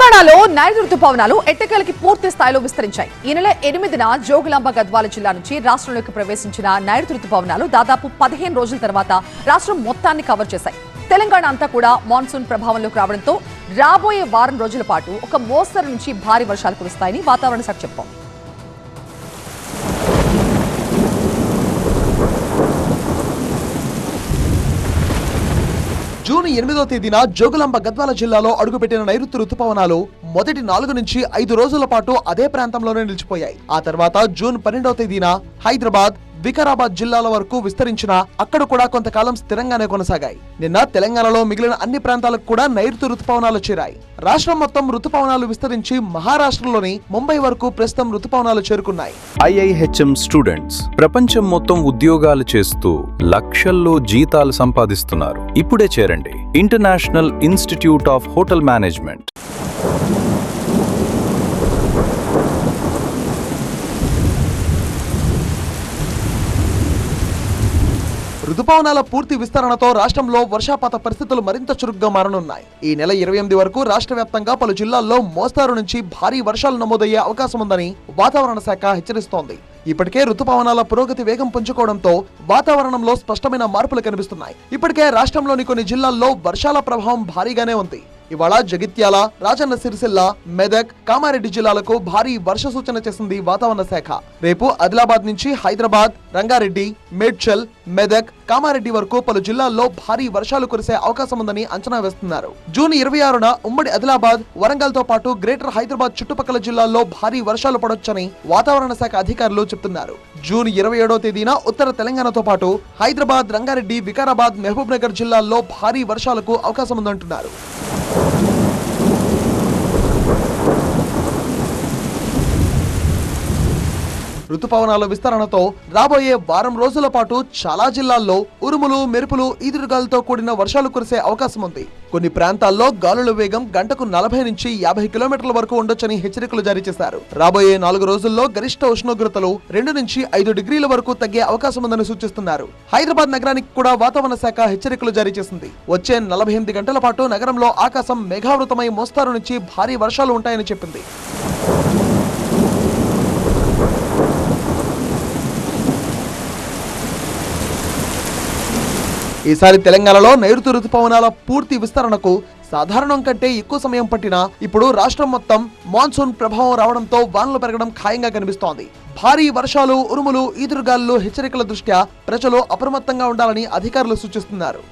తెలంగాణలో నైరుతి రుతుపవనాలు ఎట్టకేలకి పూర్తి స్థాయిలో విస్తరించాయి. ఈ నెల 8న జోగులాంబ గద్వాల జిల్లా నుంచి రాష్ట్రంలోకి ప్రవేశించిన నైరుతి రుతుపవనాలు దాదాపు 15 రోజుల తర్వాత రాష్ట్రం మొత్తాన్ని కవర్ చేశాయి. తెలంగాణ అంతా కూడా మాన్సూన్ ప్రభావంలోకి రావడంతో రాబోయే వారం రోజుల పాటు ఒక మోస్తరు నుంచి భారీ వర్షాలు కురుస్తాయని వాతావరణ శాఖ చెప్తోంది. జూన్ 8వ తేదీన జోగులాంబ గద్వాల జిల్లాలో అడుగుపెట్టిన నైరుతి రుతుపవనాలు మొదటి 4 నుంచి 5 రోజుల పాటు అదే ప్రాంతంలోనే నిలిచిపోయాయి. ఆ తర్వాత జూన్ 12వ తేదీన హైదరాబాద్, వికారాబాద్ జిల్లాల వరకు విస్తరించిన అక్కడ కూడా కొంతకాలం స్థిరంగానే కొనసాగాయి. నిన్న తెలంగాణలో మిగిలిన అన్ని ప్రాంతాలకు కూడా నైరుతి రుతుపవనాలు చేరాయి. రాష్ట్రం మొత్తం రుతుపవనాలు విస్తరించి మహారాష్ట్రలోని ముంబై వరకు ప్రస్తుతం రుతుపవనాలు చేరుకున్నాయి. IIHM స్టూడెంట్స్ ప్రపంచం మొత్తం ఉద్యోగాలు చేస్తూ లక్షల్లో జీతాలు సంపాదిస్తున్నారు. ఇప్పుడే చేరండి international institute of hotel management. రుతుపవనాల పూర్తి విస్తరణతో రాష్ట్రంలో వర్షపాత పరిస్థితులు మరింత చురుగ్గా మారనున్నాయి. ఈ నెల 28 వరకు రాష్ట్ర వ్యాప్తంగా పలు జిల్లాల్లో మోస్తారు నుంచి భారీ వర్షాలు నమోదయ్యే అవకాశం ఉందని వాతావరణ శాఖ హెచ్చరిస్తోంది. ఇప్పటికే రుతుపవనాల పురోగతి వేగం పుంజుకోవడంతో వాతావరణంలో స్పష్టమైన మార్పులు కనిపిస్తున్నాయి. ఇప్పటికే రాష్ట్రంలోని కొన్ని జిల్లాల్లో వర్షాల ప్రభావం భారీగానే ఉంది. ఇవాళ జగిత్యాల, రాజన్న సిరిసిల్ల, మెదక్, కామారెడ్డి జిల్లాలకు భారీ వర్ష సూచన చేసింది వాతావరణ శాఖ. రేపు ఆదిలాబాద్ నుంచి హైదరాబాద్, రంగారెడ్డి, మేడ్చల్, మెదక్, కామారెడ్డి వరకు పలు జిల్లాల్లో భారీ వర్షాలు కురిసే అవకాశం ఉందని అంచనా వేస్తున్నారు. జూన్ 26న ఉమ్మడి ఆదిలాబాద్, వరంగల్ తో పాటు గ్రేటర్ హైదరాబాద్ చుట్టుపక్కల జిల్లాల్లో భారీ వర్షాలు పడొచ్చని వాతావరణ శాఖ అధికారులు చెప్తున్నారు. జూన్ 27వ తేదీన ఉత్తర తెలంగాణతో పాటు హైదరాబాద్, రంగారెడ్డి, వికారాబాద్, మహబూబ్ నగర్ జిల్లాల్లో భారీ వర్షాలకు అవకాశం ఉందంటున్నారు. రుతుపవనాల విస్తరణతో రాబోయే వారం రోజుల పాటు చాలా జిల్లాల్లో ఉరుములు, మెరుపులు, ఈదురుగాలతో కూడిన వర్షాలు కురిసే అవకాశం ఉంది. కొన్ని ప్రాంతాల్లో గాలుల వేగం గంటకు 40 నుంచి 50 కిలోమీటర్ల వరకు ఉండొచ్చని హెచ్చరికలు జారీ చేశారు. రాబోయే 4 రోజుల్లో గరిష్ట ఉష్ణోగ్రతలు 2 నుంచి 5 డిగ్రీల వరకు తగ్గే అవకాశం ఉందని సూచిస్తున్నారు. హైదరాబాద్ నగరానికి కూడా వాతావరణ శాఖ హెచ్చరికలు జారీ చేసింది. వచ్చే 48 గంటల పాటు నగరంలో ఆకాశం మేఘావృతమై మోస్తారు నుంచి భారీ వర్షాలు ఉంటాయని చెప్పింది. ఈసారి తెలంగాణలో నైరుతి రుతుపవనాల పూర్తి విస్తరణకు సాధారణం కంటే ఎక్కువ సమయం పట్టినా ఇప్పుడు రాష్ట్రం మొత్తం మాన్సూన్ ప్రభావం రావడంతో వానలు పెరగడం ఖాయంగా కనిపిస్తోంది. భారీ వర్షాలు, ఉరుములు, ఈదురుగాలులు హెచ్చరికల దృష్ట్యా ప్రజలు అప్రమత్తంగా ఉండాలని అధికారులు సూచిస్తున్నారు.